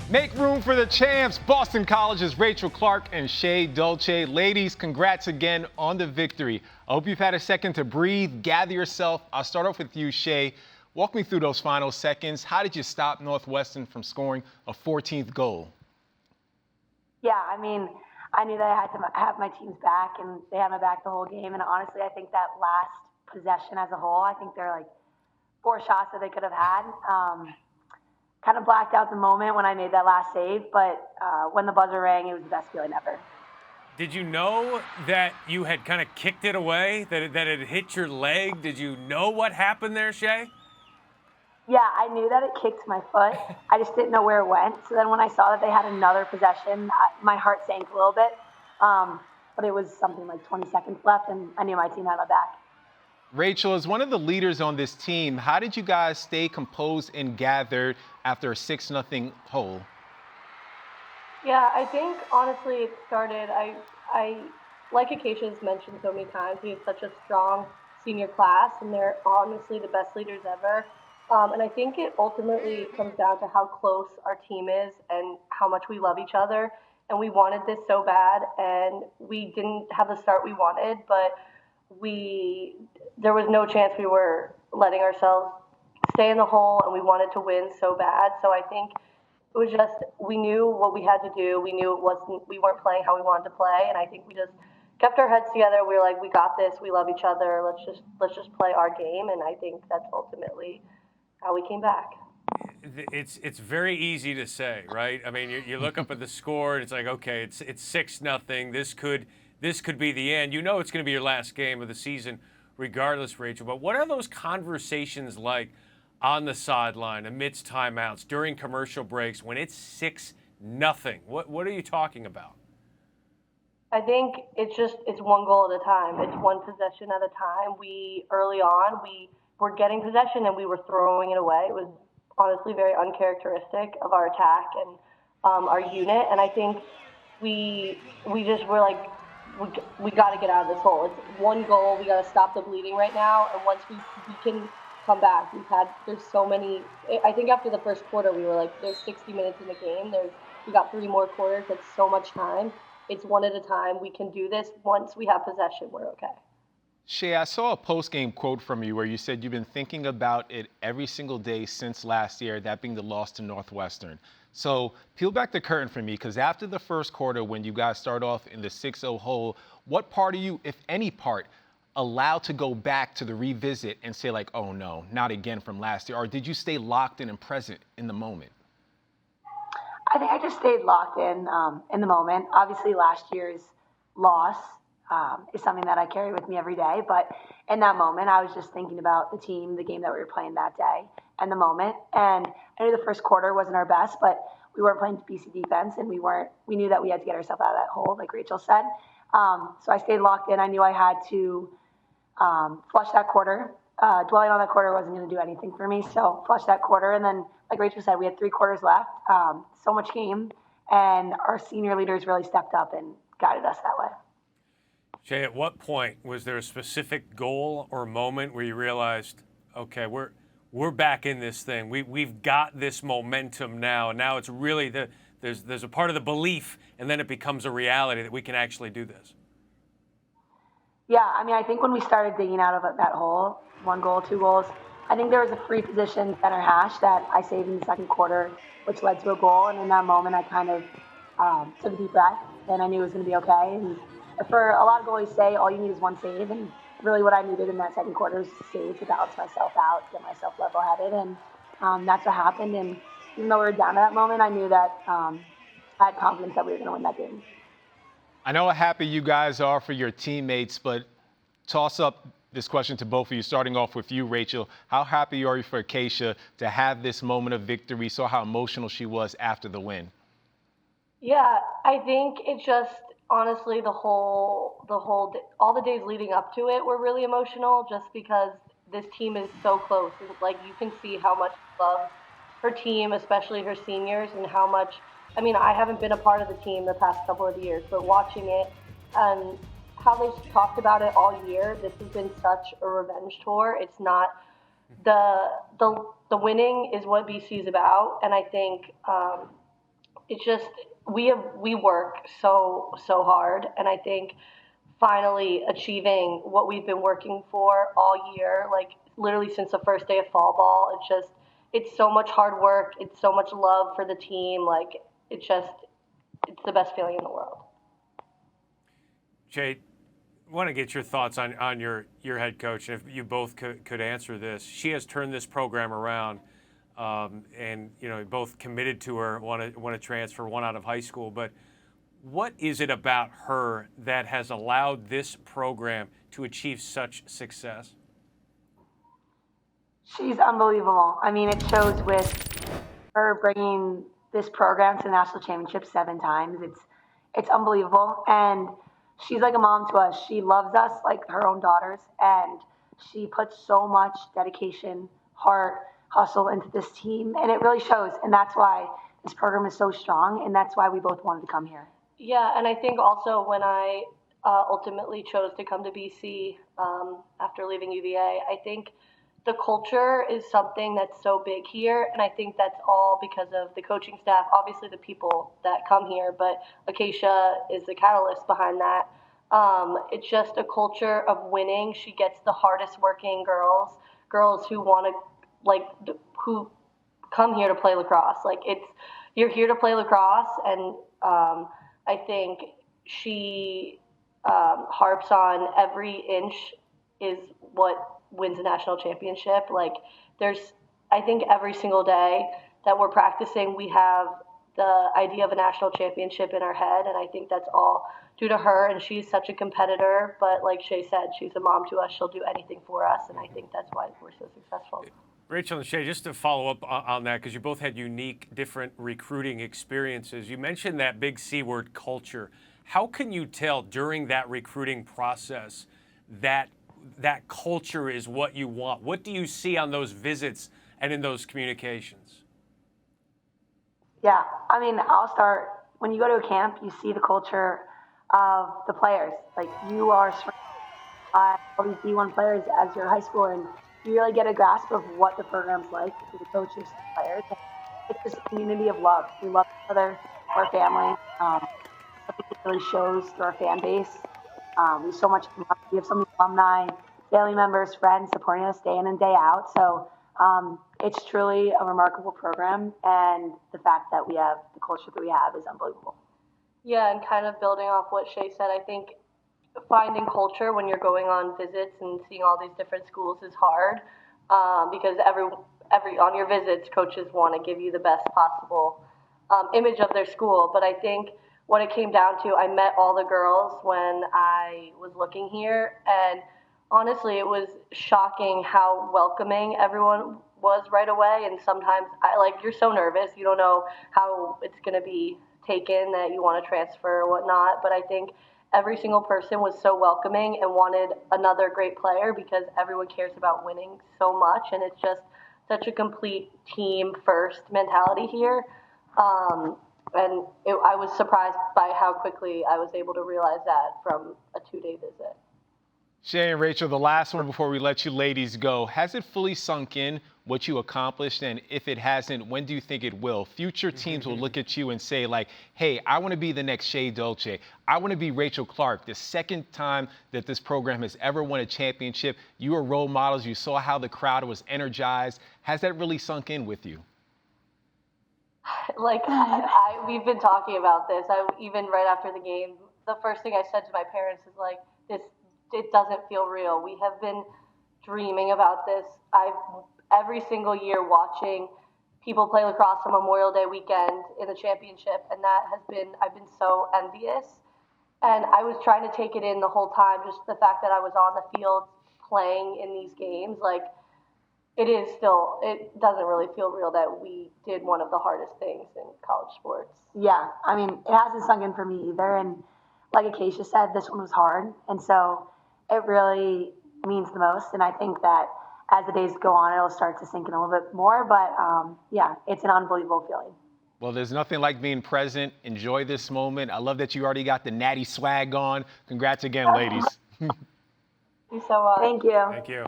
Make room for the champs, Boston College's Rachel Clark and Shea Dolce. Ladies, congrats again on the victory. I hope you've had a second to breathe, gather yourself. I'll start off with you, Shea. Walk me through those final seconds. How did you stop Northwestern from scoring a 14th goal? Yeah, I mean, I knew that I had to have my team's back, and they had my back the whole game. And honestly, I think that last possession as a whole, I think there are like 4 shots that they could have had. Kind of blacked out the moment when I made that last save, but when the buzzer rang, it was the best feeling ever. Did you know that you had kind of kicked it away, that it hit your leg? Did you know what happened there, Shea? Yeah, I knew that it kicked my foot. I just didn't know where it went. So then when I saw that they had another possession, my heart sank a little bit. But it was something like 20 seconds left, and I knew my team had my back. Rachel, as one of the leaders on this team, how did you guys stay composed and gathered after a 6-0 hole? Yeah, I think honestly it started, I like Acacia's mentioned so many times, we have such a strong senior class and they're honestly the best leaders ever. And I think it ultimately comes down to how close our team is and how much we love each other. And we wanted this so bad and we didn't have the start we wanted, but there was no chance we were letting ourselves stay in the hole, and we wanted to win so bad. So I think it was just, we knew what we had to do. We knew we weren't playing how we wanted to play, and I think we just kept our heads together. We were like, we got this. We love each other. Let's just play our game, and I think that's ultimately how we came back. It's very easy to say, right? I mean, you look up at the score, and it's like, okay, it's 6-0. This could be the end. You know it's going to be your last game of the season regardless, Rachel. But what are those conversations like on the sideline, amidst timeouts, during commercial breaks, when it's 6-0? What are you talking about? I think it's one goal at a time. It's one possession at a time. Early on, we were getting possession and we were throwing it away. It was honestly very uncharacteristic of our attack and our unit. And I think we just were like, we got to get out of this hole. It's one goal. We got to stop the bleeding right now. And once we can come back, there's so many. I think after the first quarter, we were like, there's 60 minutes in the game. We got 3 more quarters. That's so much time. It's one at a time. We can do this. Once we have possession, we're okay. Shea, I saw a post-game quote from you where you said you've been thinking about it every single day since last year, that being the loss to Northwestern. So peel back the curtain for me, because after the first quarter, when you guys start off in the 6-0 hole, what part of you, if any part, allowed to go back to the revisit and say like, oh no, not again from last year? Or did you stay locked in and present in the moment? I think I just stayed locked in the moment. Obviously, last year's loss is something that I carry with me every day. But in that moment, I was just thinking about the team, the game that we were playing that day, and the moment. And I knew the first quarter wasn't our best, but we weren't playing BC defense, and we knew that we had to get ourselves out of that hole, like Rachel said. So I stayed locked in. I knew I had to flush that quarter. Dwelling on that quarter wasn't going to do anything for me, so flush that quarter. And then, like Rachel said, we had 3 quarters left, so much game, and our senior leaders really stepped up and guided us that way. Shea, at what point was there a specific goal or moment where you realized, okay, we're back in this thing. We've got this momentum now, and now it's really there's a part of the belief, and then it becomes a reality that we can actually do this. Yeah, I mean, I think when we started digging out of that hole, 1 goal, 2 goals, I think there was a free position center hash that I saved in the second quarter, which led to a goal. And in that moment, I kind of took a deep breath, and I knew it was going to be okay. And for a lot of goalies say, all you need is 1 save. And really what I needed in that second quarter was a save to balance myself out, get myself level-headed. And that's what happened. And even though we were down at that moment, I knew that I had confidence that we were going to win that game. I know how happy you guys are for your teammates, but toss up this question to both of you, starting off with you, Rachel. How happy are you for Acacia to have this moment of victory? Saw how emotional she was after the win. Yeah, I think it just, honestly, all the days leading up to it were really emotional just because this team is so close. And, like, you can see how much she loves her team, especially her seniors, and how much, I mean, I haven't been a part of the team the past couple of years, but watching it and how they've talked about it all year, this has been such a revenge tour. It's not the winning is what BC is about, and I think it's just we work so hard, and I think finally achieving what we've been working for all year, like literally since the first day of fall ball. It's so much hard work. It's so much love for the team. Like it's the best feeling in the world. Shea, I want to get your thoughts on your head coach. If you both could answer this, she has turned this program around, and both committed to her, want to transfer, one out of high school. But what is it about her that has allowed this program to achieve such success? She's unbelievable. I mean, it shows with her bringing this program to the national championship 7 times. It's unbelievable, and she's like a mom to us. She loves us like her own daughters, and she puts so much dedication, heart, hustle into this team, and it really shows. And that's why this program is so strong, and that's why we both wanted to come here. Yeah, and I think also when I ultimately chose to come to BC after leaving UVA, I think the culture is something that's so big here, and I think that's all because of the coaching staff, obviously the people that come here, but Acacia is the catalyst behind that. It's just a culture of winning. She gets the hardest working girls who want to, who come here to play lacrosse. You're here to play lacrosse, and I think she harps on every inch is what wins a national championship. I think every single day that we're practicing, we have the idea of a national championship in our head, and I think that's all due to her. And she's such a competitor, but like Shea said, she's a mom to us. She'll do anything for us, and I think that's why we're so successful. Rachel and Shea, just to follow up on that, because you both had unique, different recruiting experiences. You mentioned that big C word, culture. How can you tell during that recruiting process that culture is what you want? What do you see on those visits and in those communications? Yeah, I mean, I'll start. When you go to a camp, you see the culture of the players. Like, you are surrounded by all these D1 players as your high schooler, and you really get a grasp of what the program's like through the coaches, the players. It's just a community of love. We love each other, our family. I think it really shows through our fan base. We have so much. We have so many alumni, family members, friends supporting us day in and day out. So it's truly a remarkable program, and the fact that we have the culture that we have is unbelievable. Yeah, and kind of building off what Shea said, I think finding culture when you're going on visits and seeing all these different schools is hard because every on your visits, coaches want to give you the best possible image of their school. But I think what it came down to, I met all the girls when I was looking here, and honestly, it was shocking how welcoming everyone was right away. And sometimes you're so nervous, you don't know how it's going to be taken, that you want to transfer or whatnot. But I think every single person was so welcoming and wanted another great player because everyone cares about winning so much, and it's just such a complete team first mentality here. I was surprised by how quickly I was able to realize that from a 2-day visit. Shea and Rachel, the last one before we let you ladies go. Has it fully sunk in what you accomplished? And if it hasn't, when do you think it will? Future teams will look at you and say, like, hey, I want to be the next Shea Dolce. I want to be Rachel Clark. The second time that this program has ever won a championship, you were role models. You saw how the crowd was energized. Has that really sunk in with you? We've been talking about this. Even right after the game, the first thing I said to my parents is it doesn't feel real. We have been dreaming about this. Every single year watching people play lacrosse on Memorial Day weekend in the championship, and I've been so envious. And I was trying to take it in the whole time, just the fact that I was on the field playing in these games. It doesn't really feel real that we did one of the hardest things in college sports. Yeah, I mean, it hasn't sunk in for me either. And like Acacia said, this one was hard. And so it really means the most. And I think that as the days go on, it'll start to sink in a little bit more. But yeah, it's an unbelievable feeling. Well, there's nothing like being present. Enjoy this moment. I love that you already got the natty swag on. Congrats again, ladies. Thank you so much. Thank you. Thank you.